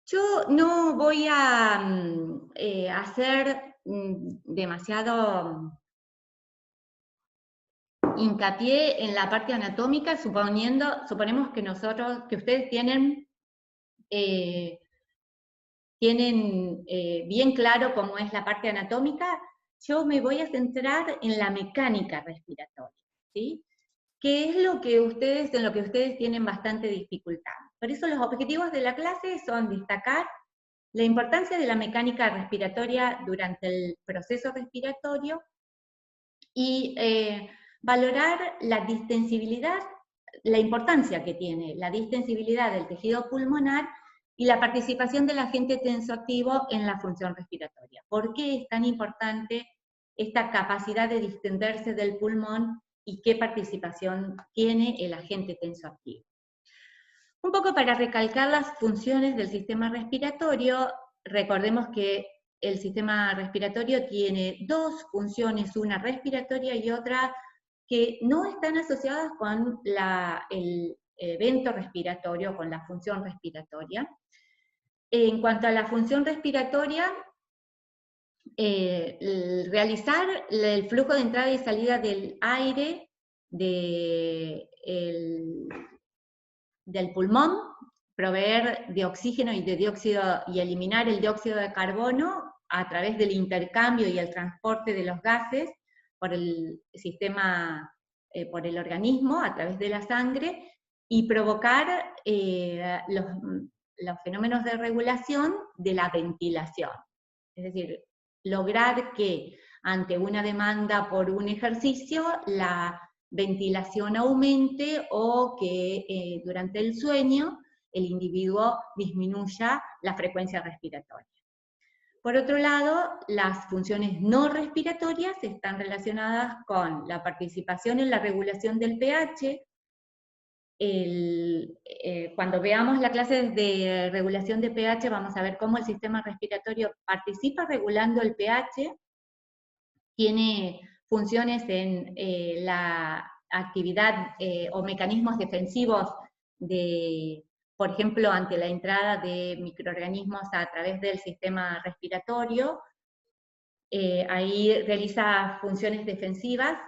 Yo no voy a hacer demasiado hincapié en la parte anatómica, suponemos que ustedes tienen bien claro cómo es la parte anatómica. Yo me voy a centrar en la mecánica respiratoria, ¿sí? Que es en lo que ustedes tienen bastante dificultad. Por eso los objetivos de la clase son destacar la importancia de la mecánica respiratoria durante el proceso respiratorio y valorar la distensibilidad, la importancia que tiene la distensibilidad del tejido pulmonar y la participación del agente tensoactivo en la función respiratoria. ¿Por qué es tan importante esta capacidad de distenderse del pulmón y qué participación tiene el agente tensoactivo? Un poco para recalcar las funciones del sistema respiratorio, recordemos que el sistema respiratorio tiene dos funciones, una respiratoria y otra que no están asociadas con el evento respiratorio, con la función respiratoria. En cuanto a la función respiratoria, realizar el flujo de entrada y salida del aire del pulmón, proveer de oxígeno y de dióxido y eliminar el dióxido de carbono a través del intercambio y el transporte de los gases por el sistema, por el organismo a través de la sangre, y provocar los fenómenos de regulación de la ventilación. Es decir, lograr que ante una demanda por un ejercicio, la ventilación aumente o que durante el sueño el individuo disminuya la frecuencia respiratoria. Por otro lado, las funciones no respiratorias están relacionadas con la participación en la regulación del pH. Cuando veamos la clase de regulación de pH, vamos a ver cómo el sistema respiratorio participa regulando el pH, tiene funciones en la actividad o mecanismos defensivos por ejemplo, ante la entrada de microorganismos a través del sistema respiratorio. Ahí realiza funciones defensivas,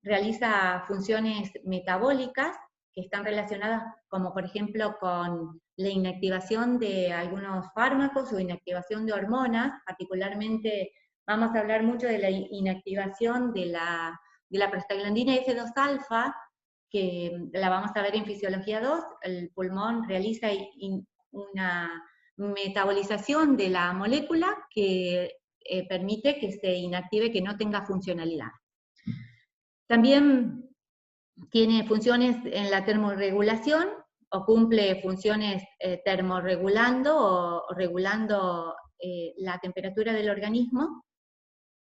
realiza funciones metabólicas que están relacionadas, como por ejemplo con la inactivación de algunos fármacos o inactivación de hormonas. Particularmente vamos a hablar mucho de la inactivación de la prostaglandina F2-alfa, que la vamos a ver en Fisiología 2. El pulmón realiza una metabolización de la molécula que permite que se inactive, que no tenga funcionalidad. También tiene funciones en la termorregulación, o cumple funciones termorregulando o regulando la temperatura del organismo,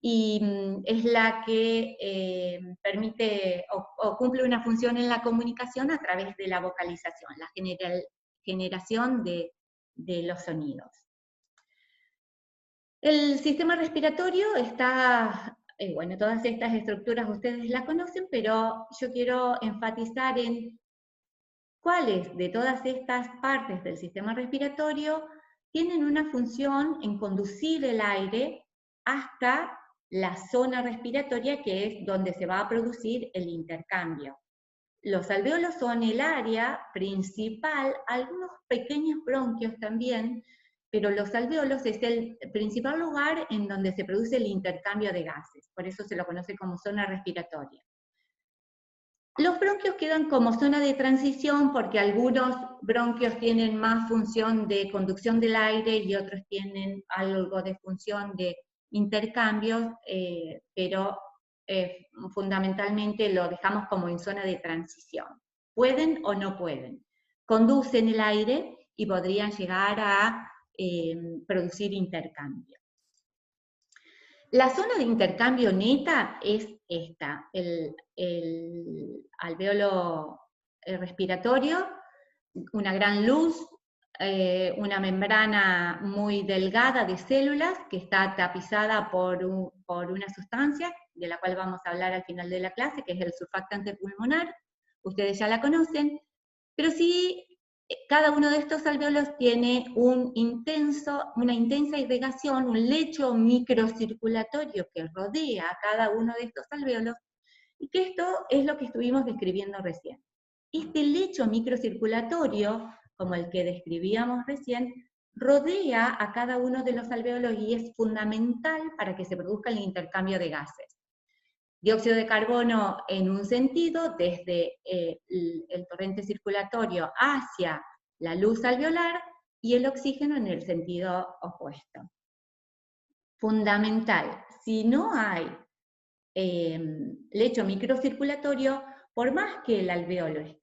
y es la que permite o cumple una función en la comunicación a través de la vocalización, la generación de los sonidos. El sistema respiratorio está, bueno, todas estas estructuras ustedes las conocen, pero yo quiero enfatizar en cuáles de todas estas partes del sistema respiratorio tienen una función en conducir el aire hasta la zona respiratoria, que es donde se va a producir el intercambio. Los alvéolos son el área principal, algunos pequeños bronquios también, pero los alvéolos es el principal lugar en donde se produce el intercambio de gases, por eso se lo conoce como zona respiratoria. Los bronquios quedan como zona de transición porque algunos bronquios tienen más función de conducción del aire y otros tienen algo de función de intercambios, pero fundamentalmente lo dejamos como en zona de transición. Pueden o no pueden. Conducen el aire y podrían llegar a producir intercambio. La zona de intercambio neta es esta, el alvéolo respiratorio, una gran luz, una membrana muy delgada de células que está tapizada por una sustancia, de la cual vamos a hablar al final de la clase, que es el surfactante pulmonar. Ustedes ya la conocen, pero sí cada uno de estos alvéolos tiene una intensa irrigación, un lecho microcirculatorio que rodea a cada uno de estos alvéolos, y que esto es lo que estuvimos describiendo recién. Este lecho microcirculatorio, como el que describíamos recién, rodea a cada uno de los alvéolos y es fundamental para que se produzca el intercambio de gases. Dióxido de carbono en un sentido, desde el torrente circulatorio hacia la luz alveolar, y el oxígeno en el sentido opuesto. Fundamental, si no hay lecho microcirculatorio, por más que el alvéolo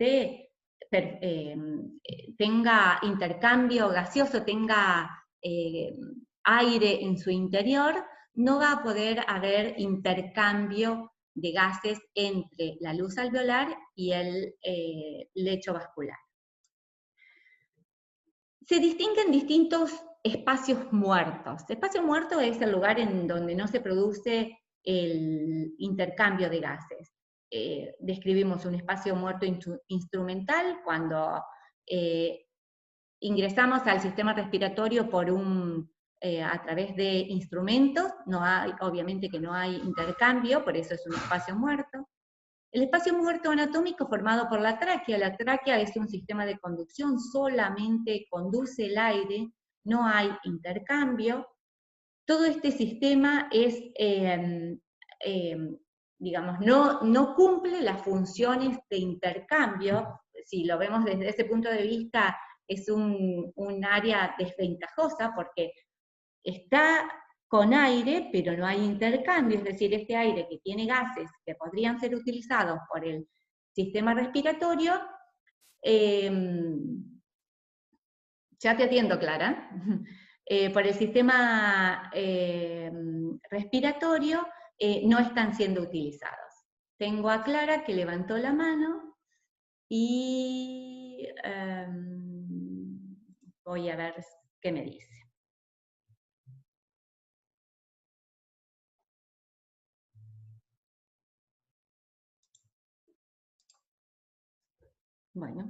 tenga intercambio gaseoso, tenga aire en su interior, no va a poder haber intercambio de gases entre la luz alveolar y el lecho vascular. Se distinguen distintos espacios muertos. Espacio muerto es el lugar en donde no se produce el intercambio de gases. Describimos un espacio muerto instrumental cuando ingresamos al sistema respiratorio a través de instrumentos, obviamente que no hay intercambio, por eso es un espacio muerto. El espacio muerto anatómico formado por la tráquea es un sistema de conducción, solamente conduce el aire, no hay intercambio. Todo este sistema es, digamos, no cumple las funciones de intercambio. Si lo vemos desde ese punto de vista, es un área desventajosa porque está con aire, pero no hay intercambio, es decir, este aire que tiene gases que podrían ser utilizados por el sistema respiratorio, ya te atiendo, Clara, por el sistema respiratorio no están siendo utilizados. Tengo a Clara que levantó la mano y voy a ver qué me dice. Bueno.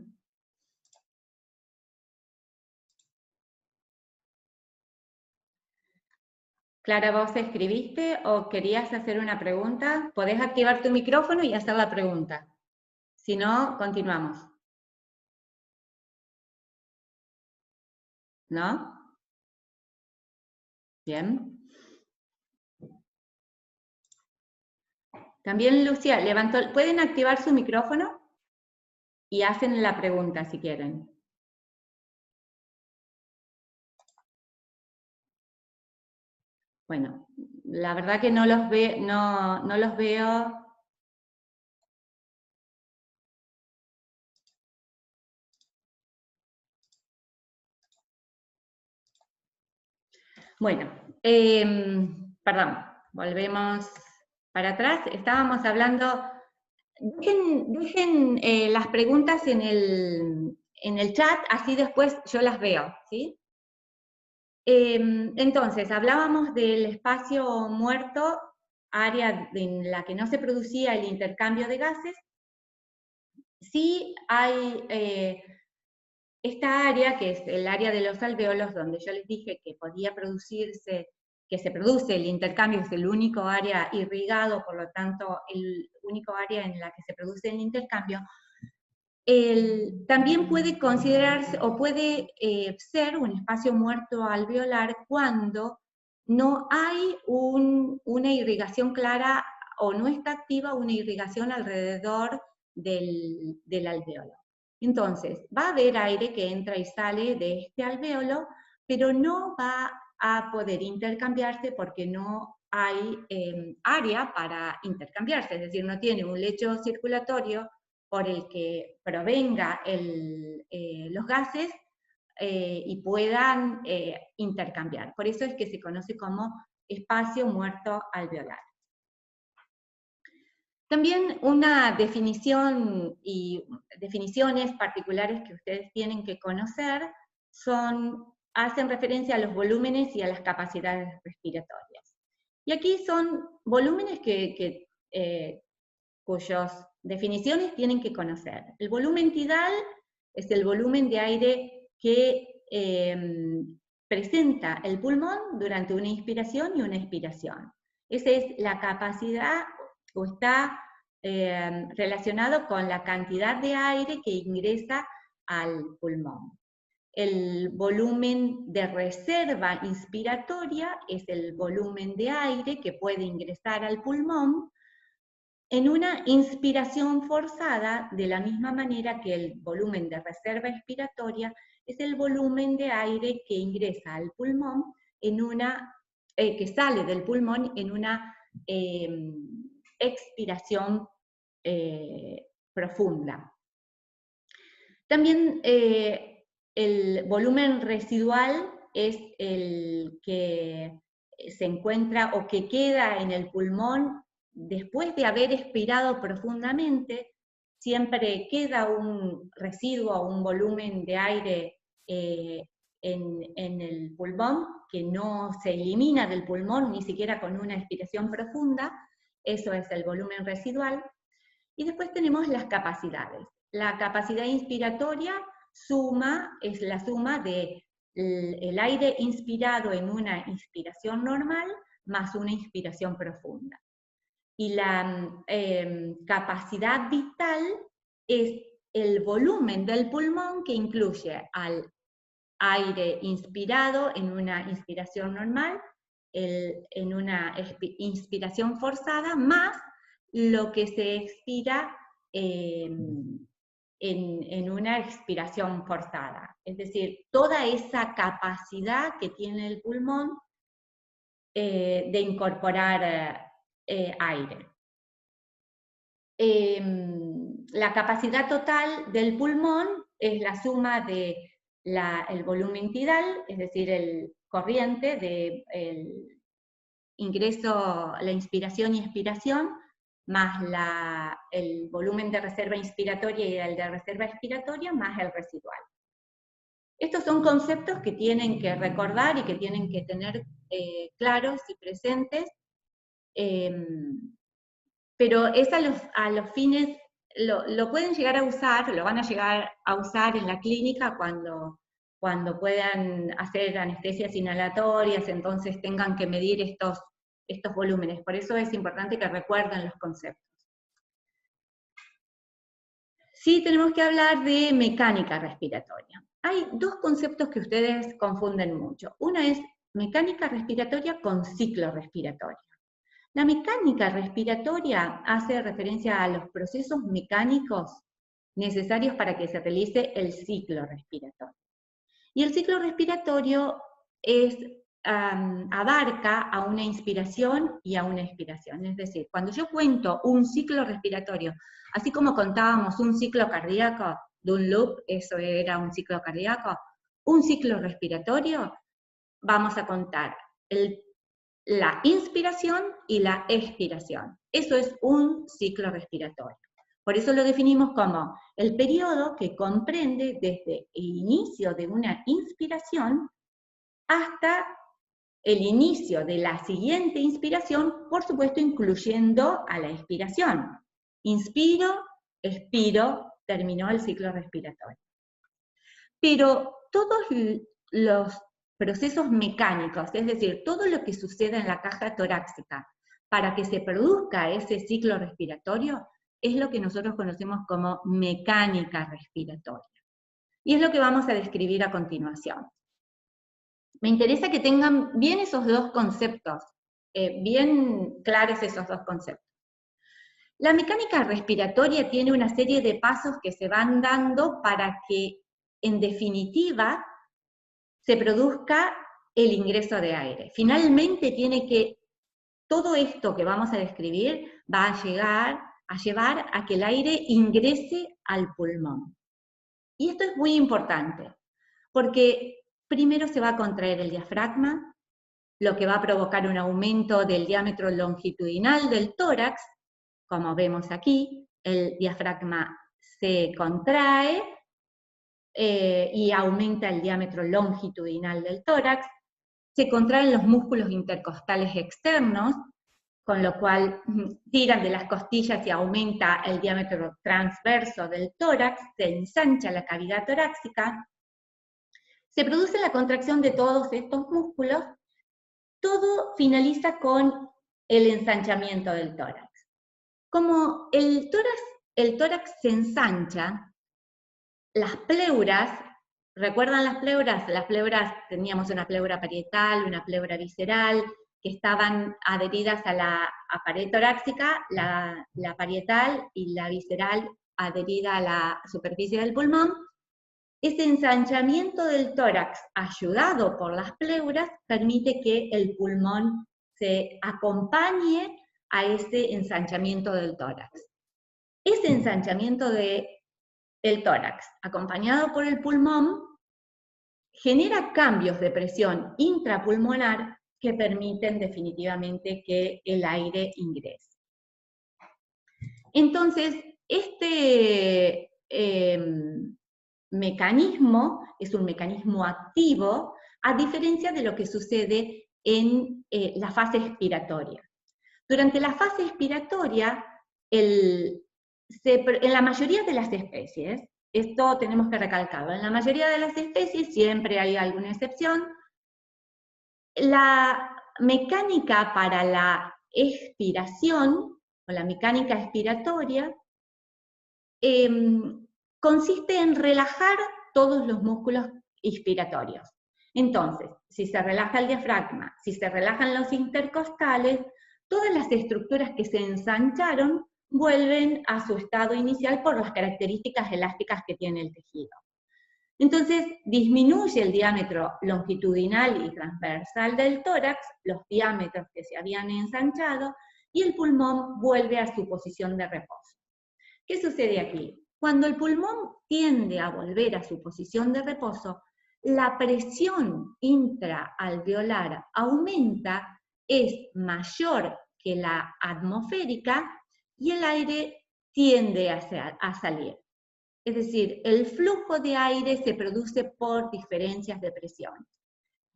Clara, ¿vos escribiste o querías hacer una pregunta? Podés activar tu micrófono y hacer la pregunta. Si no, continuamos. ¿No? Bien. También Lucía levantó. ¿Pueden activar su micrófono? Y hacen la pregunta si quieren. Bueno, la verdad que no los veo. Bueno, perdón, volvemos para atrás. Estábamos hablando, dejen las preguntas en el chat, así después yo las veo, ¿sí? Entonces, hablábamos del espacio muerto, área en la que no se producía el intercambio de gases. Sí hay esta área, que es el área de los alvéolos, donde yo les dije que podía producirse, que se produce el intercambio, es el único área irrigado, por lo tanto, el único área en la que se produce el intercambio. También puede considerarse o puede ser un espacio muerto alveolar cuando no hay una irrigación clara o no está activa una irrigación alrededor del alvéolo. Entonces, va a haber aire que entra y sale de este alvéolo, pero no va a poder intercambiarse porque no hay área para intercambiarse, es decir, no tiene un lecho circulatorio por el que provenga los gases y puedan intercambiar. Por eso es que se conoce como espacio muerto alveolar. También una definición y definiciones particulares que ustedes tienen que conocer hacen referencia a los volúmenes y a las capacidades respiratorias. Y aquí son volúmenes cuyas definiciones tienen que conocer. El volumen tidal es el volumen de aire que presenta el pulmón durante una inspiración y una expiración. Esa es la capacidad, o está relacionado con la cantidad de aire que ingresa al pulmón. El volumen de reserva inspiratoria es el volumen de aire que puede ingresar al pulmón en una inspiración forzada, de la misma manera que el volumen de reserva expiratoria es el volumen de aire que ingresa al pulmón en una, que sale del pulmón en una expiración profunda. También el volumen residual es el que se encuentra o que queda en el pulmón después de haber expirado profundamente. Siempre queda un residuo o un volumen de aire en el pulmón que no se elimina del pulmón ni siquiera con una expiración profunda. Eso es el volumen residual. Y después tenemos las capacidades. La capacidad inspiratoria es la suma del aire inspirado en una inspiración normal más una inspiración profunda. Y la capacidad vital es el volumen del pulmón que incluye al aire inspirado en una inspiración normal, en una inspiración forzada, más lo que se expira en una expiración forzada. Es decir, toda esa capacidad que tiene el pulmón de incorporar aire. La capacidad total del pulmón es la suma del volumen tidal, es decir, el corriente del ingreso, la inspiración y expiración, más el volumen de reserva inspiratoria y el de reserva expiratoria, más el residual. Estos son conceptos que tienen que recordar y que tienen que tener claros y presentes, pero es a los fines, lo pueden llegar a usar, lo van a llegar a usar en la clínica cuando puedan hacer anestesias inhalatorias, entonces tengan que medir estos volúmenes. Por eso es importante que recuerden los conceptos. Sí, tenemos que hablar de mecánica respiratoria. Hay dos conceptos que ustedes confunden mucho. Una es mecánica respiratoria con ciclo respiratorio. La mecánica respiratoria hace referencia a los procesos mecánicos necesarios para que se realice el ciclo respiratorio. Y el ciclo respiratorio abarca a una inspiración y a una expiración. Es decir, cuando yo cuento un ciclo respiratorio, así como contábamos un ciclo cardíaco de un loop, eso era un ciclo cardíaco, un ciclo respiratorio, vamos a contar la inspiración y la expiración. Eso es un ciclo respiratorio. Por eso lo definimos como el periodo que comprende desde el inicio de una inspiración hasta el inicio de la siguiente inspiración, por supuesto incluyendo a la expiración. Inspiro, expiro, terminó el ciclo respiratorio. Pero todos los procesos mecánicos, es decir, todo lo que sucede en la caja torácica para que se produzca ese ciclo respiratorio, es lo que nosotros conocemos como mecánica respiratoria. Y es lo que vamos a describir a continuación. Me interesa que tengan bien esos dos conceptos, bien claros esos dos conceptos. La mecánica respiratoria tiene una serie de pasos que se van dando para que, en definitiva, se produzca el ingreso de aire. Finalmente todo esto que vamos a describir va a llevar a que el aire ingrese al pulmón. Y esto es muy importante, porque primero se va a contraer el diafragma, lo que va a provocar un aumento del diámetro longitudinal del tórax. Como vemos aquí, el diafragma se contrae y aumenta el diámetro longitudinal del tórax, se contraen los músculos intercostales externos, con lo cual tiran de las costillas y aumenta el diámetro transverso del tórax, se ensancha la cavidad torácica, se produce la contracción de todos estos músculos, todo finaliza con el ensanchamiento del tórax. Como el tórax se ensancha, las pleuras, ¿recuerdan las pleuras? Las pleuras, teníamos una pleura parietal, una pleura visceral, que estaban adheridas a la pared torácica, la parietal y la visceral adherida a la superficie del pulmón. Ese ensanchamiento del tórax, ayudado por las pleuras, permite que el pulmón se acompañe a ese ensanchamiento del tórax. Ese ensanchamiento del tórax, acompañado por el pulmón, genera cambios de presión intrapulmonar que permiten definitivamente que el aire ingrese. Entonces, este mecanismo es un mecanismo activo, a diferencia de lo que sucede en la fase expiratoria. Durante la fase expiratoria, en la mayoría de las especies, esto tenemos que recalcarlo, en la mayoría de las especies, siempre hay alguna excepción, la mecánica para la expiración, o la mecánica expiratoria, consiste en relajar todos los músculos expiratorios. Entonces, si se relaja el diafragma, si se relajan los intercostales, todas las estructuras que se ensancharon vuelven a su estado inicial por las características elásticas que tiene el tejido. Entonces, disminuye el diámetro longitudinal y transversal del tórax, los diámetros que se habían ensanchado, y el pulmón vuelve a su posición de reposo. ¿Qué sucede aquí? Cuando el pulmón tiende a volver a su posición de reposo, la presión intraalveolar aumenta, es mayor que la atmosférica, y el aire tiende a salir. Es decir, el flujo de aire se produce por diferencias de presión.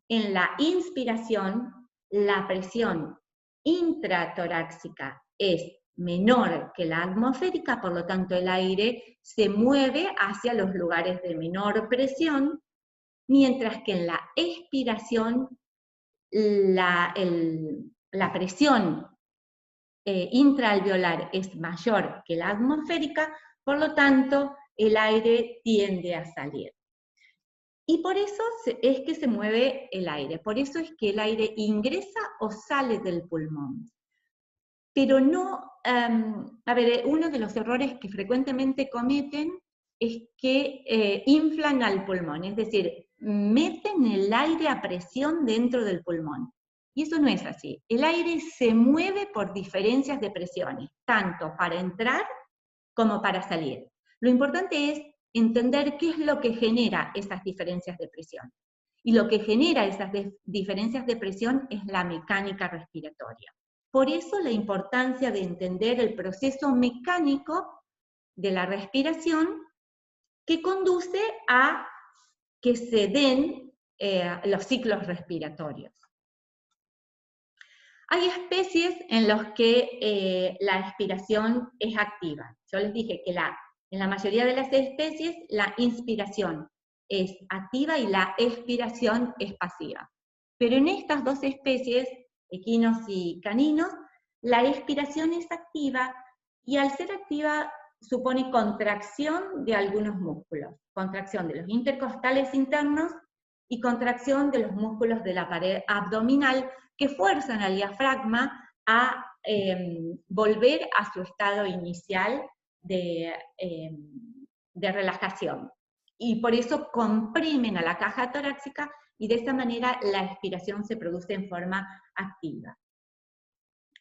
En la inspiración, la presión intratorácica es menor que la atmosférica, por lo tanto el aire se mueve hacia los lugares de menor presión, mientras que en la expiración la presión intraalveolar es mayor que la atmosférica, por lo tanto el aire tiende a salir. Y por eso es que se mueve el aire, por eso es que el aire ingresa o sale del pulmón. Pero no, uno de los errores que frecuentemente cometen es que inflan al pulmón, es decir, meten el aire a presión dentro del pulmón. Y eso no es así. El aire se mueve por diferencias de presiones, tanto para entrar como para salir. Lo importante es entender qué es lo que genera esas diferencias de presión. Y lo que genera esas diferencias de presión es la mecánica respiratoria. Por eso la importancia de entender el proceso mecánico de la respiración que conduce a que se den los ciclos respiratorios. Hay especies en las que la expiración es activa. Yo les dije que en la mayoría de las especies la inspiración es activa y la expiración es pasiva. Pero en estas dos especies, equinos y caninos, la expiración es activa, y al ser activa supone contracción de algunos músculos, contracción de los intercostales internos y contracción de los músculos de la pared abdominal, que fuerzan al diafragma a volver a su estado inicial de relajación. Y por eso comprimen a la caja torácica, y de esa manera la expiración se produce en forma activa.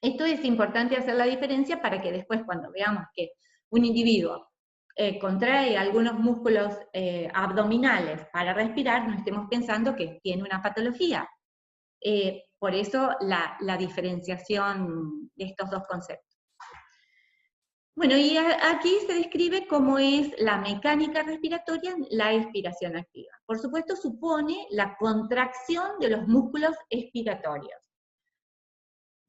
Esto es importante hacer la diferencia para que después, cuando veamos que un individuo contrae algunos músculos abdominales para respirar, no estemos pensando que tiene una patología. Por eso la diferenciación de estos dos conceptos. Bueno, y aquí se describe cómo es la mecánica respiratoria, la expiración activa. Por supuesto, supone la contracción de los músculos expiratorios.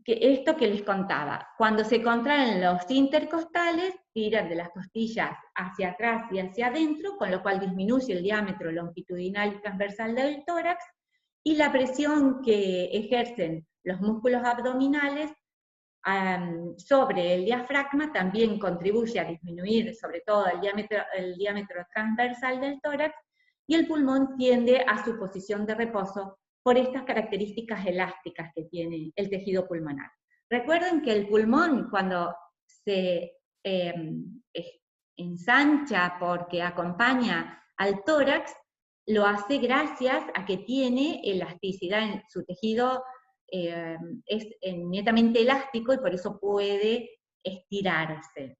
esto que les contaba, cuando se contraen los intercostales, tiran de las costillas hacia atrás y hacia adentro, con lo cual disminuye el diámetro longitudinal y transversal del tórax, y la presión que ejercen los músculos abdominales sobre el diafragma también contribuye a disminuir sobre todo el diámetro transversal del tórax, y el pulmón tiende a su posición de reposo por estas características elásticas que tiene el tejido pulmonar. Recuerden que el pulmón, cuando se ensancha porque acompaña al tórax, lo hace gracias a que tiene elasticidad en su tejido, es netamente elástico y por eso puede estirarse.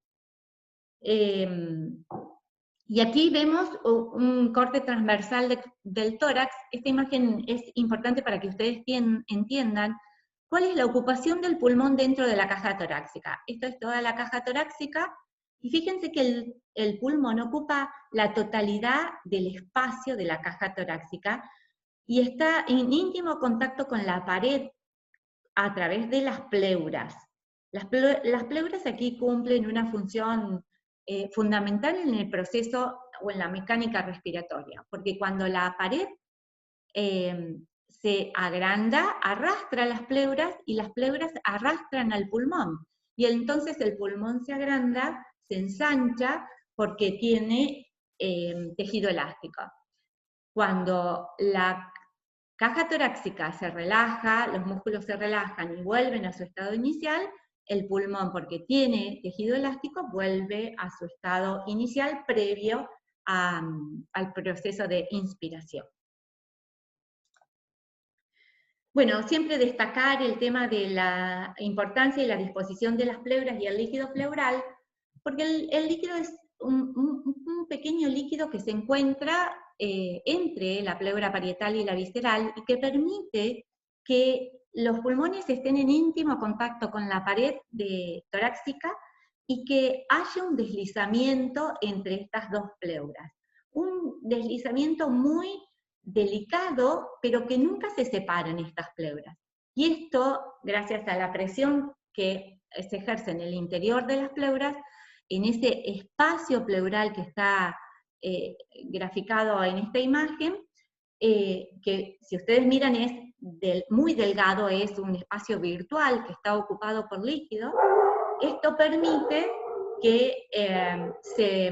Y aquí vemos un corte transversal del tórax. Esta imagen es importante para que ustedes entiendan cuál es la ocupación del pulmón dentro de la caja torácica. Esto es toda la caja torácica, y fíjense que el pulmón ocupa la totalidad del espacio de la caja torácica y está en íntimo contacto con la pared a través de las pleuras. Las pleuras aquí cumplen una función fundamental en el proceso o en la mecánica respiratoria, porque cuando la pared se agranda, arrastra las pleuras y las pleuras arrastran al pulmón. Y entonces el pulmón se agranda, se ensancha porque tiene tejido elástico. Cuando la caja torácica se relaja, los músculos se relajan y vuelven a su estado inicial, el pulmón, porque tiene tejido elástico, vuelve a su estado inicial previo al proceso de inspiración. Bueno, siempre destacar el tema de la importancia y la disposición de las pleuras y el líquido pleural, porque el líquido es un pequeño líquido que se encuentra entre la pleura parietal y la visceral y que permite que los pulmones estén en íntimo contacto con la pared torácica y que haya un deslizamiento entre estas dos pleuras. Un deslizamiento muy delicado, pero que nunca se separan estas pleuras. Y esto, gracias a la presión que se ejerce en el interior de las pleuras, en ese espacio pleural que está graficado en esta imagen, que si ustedes miran es muy delgado, es un espacio virtual que está ocupado por líquido. Esto permite que se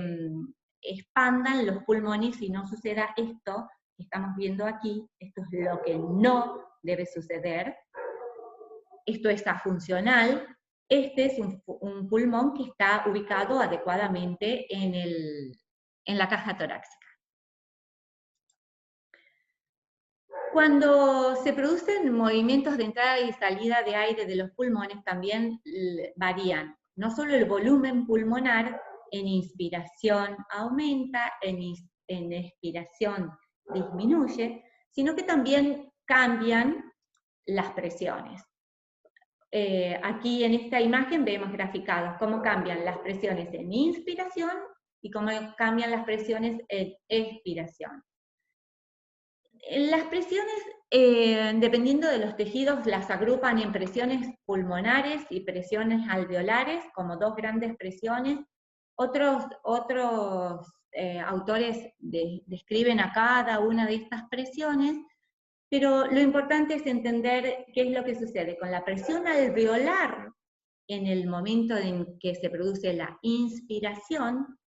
expandan los pulmones y no suceda esto que estamos viendo aquí. Esto es lo que no debe suceder. Esto es afuncional. Este es un pulmón que está ubicado adecuadamente en la caja torácica. Cuando se producen movimientos de entrada y salida de aire de los pulmones, también varían. No solo el volumen pulmonar, en inspiración aumenta, en expiración disminuye, sino que también cambian las presiones. Aquí en esta imagen vemos graficados cómo cambian las presiones en inspiración y cómo cambian las presiones en expiración. Las presiones, dependiendo de los tejidos, las agrupan en presiones pulmonares y presiones alveolares, como dos grandes presiones. Otros autores describen a cada una de estas presiones, pero lo importante es entender qué es lo que sucede con la presión alveolar en el momento en que se produce la inspiración.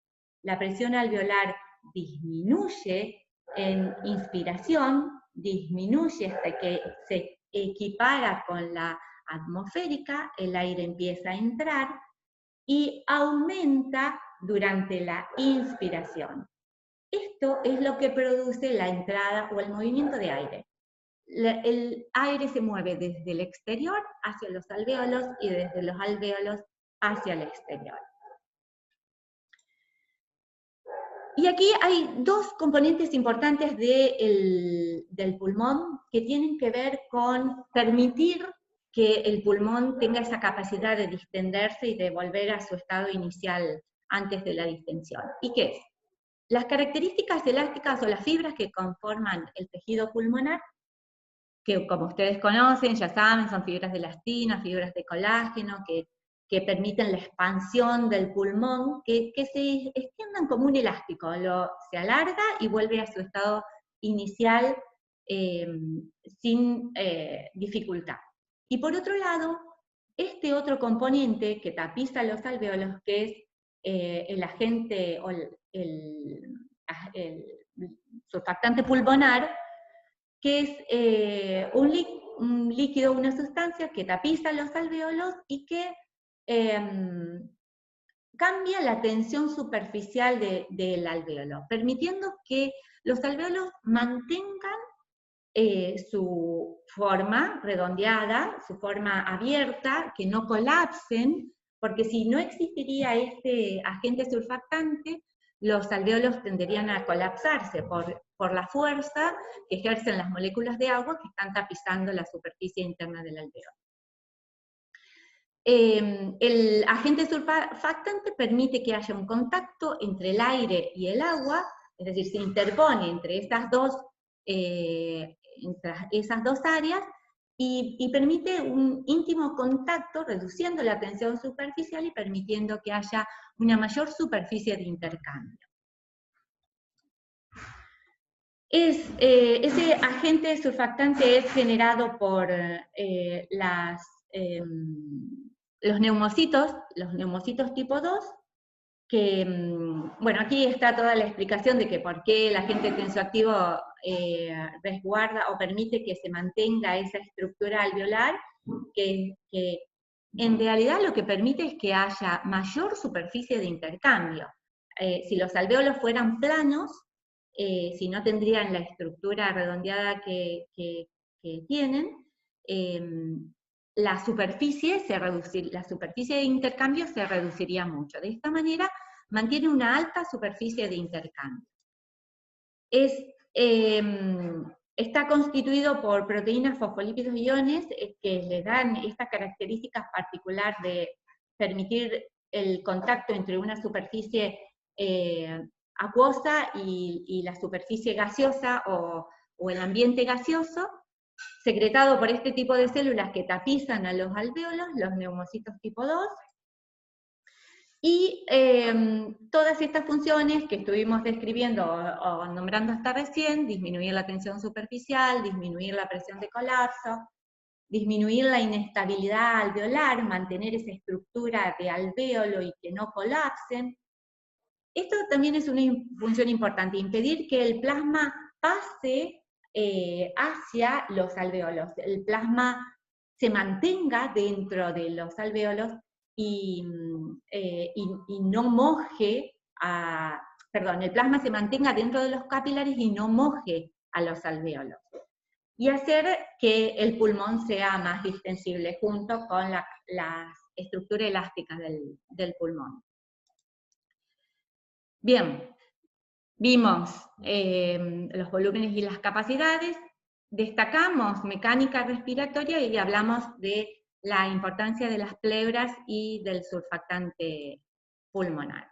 La presión alveolar disminuye en inspiración, disminuye hasta que se equipara con la atmosférica, el aire empieza a entrar y aumenta durante la inspiración. Esto es lo que produce la entrada o el movimiento de aire. El aire se mueve desde el exterior hacia los alvéolos y desde los alvéolos hacia el exterior. Y aquí hay dos componentes importantes del pulmón que tienen que ver con permitir que el pulmón tenga esa capacidad de distenderse y de volver a su estado inicial antes de la distensión. ¿Y qué es? Las características elásticas o las fibras que conforman el tejido pulmonar, que como ustedes conocen, ya saben, son fibras de elastina, fibras de colágeno, que permiten la expansión del pulmón, que se extiendan como un elástico, se alarga y vuelve a su estado inicial sin dificultad. Y por otro lado, este otro componente que tapiza los alvéolos, que es el agente o el surfactante pulmonar, que es un líquido, una sustancia que tapiza los alvéolos y que cambia la tensión superficial del alvéolo, permitiendo que los alvéolos mantengan su forma redondeada, su forma abierta, que no colapsen, porque si no existiría este agente surfactante, los alvéolos tenderían a colapsarse por la fuerza que ejercen las moléculas de agua que están tapizando la superficie interna del alvéolo. El agente surfactante permite que haya un contacto entre el aire y el agua, es decir, se interpone entre esas dos áreas y permite un íntimo contacto, reduciendo la tensión superficial y permitiendo que haya una mayor superficie de intercambio. Ese agente surfactante es generado por los neumocitos tipo 2, que, bueno, aquí está toda la explicación de que por qué el agente tensoactivo resguarda o permite que se mantenga esa estructura alveolar, que en realidad lo que permite es que haya mayor superficie de intercambio. Si los alvéolos fueran planos, si no tendrían la estructura redondeada que tienen, la superficie de intercambio se reduciría mucho. De esta manera mantiene una alta superficie de intercambio. Está constituido por proteínas, fosfolípidos y iones que le dan estas características particulares de permitir el contacto entre una superficie acuosa y la superficie gaseosa o el ambiente gaseoso, secretado por este tipo de células que tapizan a los alvéolos, los neumocitos tipo 2, y todas estas funciones que estuvimos describiendo o nombrando hasta recién: disminuir la tensión superficial, disminuir la presión de colapso, disminuir la inestabilidad alveolar, mantener esa estructura de alvéolo y que no colapsen. Esto también es una función importante, impedir que el plasma pase hacia los alvéolos, el plasma se mantenga dentro de los alvéolos y no moje el plasma se mantenga dentro de los capilares y no moje a los alvéolos. Y hacer que el pulmón sea más distensible junto con la estructura elástica del pulmón. Bien, vimos los volúmenes y las capacidades, destacamos mecánica respiratoria y hablamos de la importancia de las pleuras y del surfactante pulmonar.